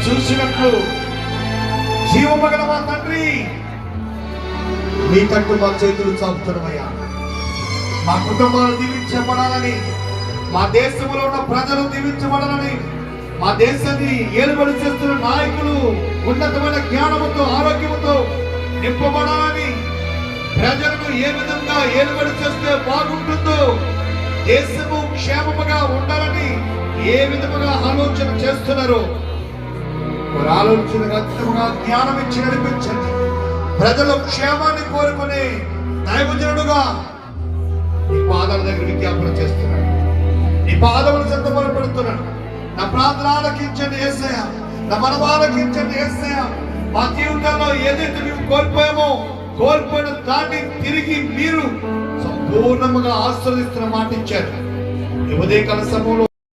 చూసినట్లు జీవమగల మా తండ్రి, మీ తట్టు మా చేతులు చాపుతున్నామయ్యా. మా కుటుంబాలు దీవించబడాలని, మా దేశంలో ఉన్న ప్రజలు దీవించబడాలని, మా దేశాన్ని ఏలుబడి చేస్తున్న నాయకులు ఉన్నతమైన జ్ఞానముతో ఆరోగ్యముతో నింపబడాలని, ప్రజలను ఏ విధంగా ఏలుబడి చేస్తే బాగుంటుందో, దేశము క్షేమముగా ఉండాలని ఏ విధముగా ఆలోచన చేస్తున్నారో వారి ఆలోచనగా జ్ఞానం ఇచ్చి నడిపించండి. ప్రజల క్షేమాన్ని కోరుకునే దైవజనుడుగా నీ పాదాల దగ్గర విజ్ఞాపన చేస్తున్నాడు. నీ పాదములు సిద్ధపరపడుతున్నాడు. నా ప్రార్థన ఆలకించండి యేసయ్య, నా మనము ఆలకించండి యేసయ్య. మా జీవితంలో ఏదైతే మేము కోల్పోయామో, కోల్పోయిన దాన్ని తిరిగి మీరు సంపూర్ణముగా ఆశీర్వదిస్తున్న మాట ఇచ్చారు. ఈ ఉదయకాల సమయంలో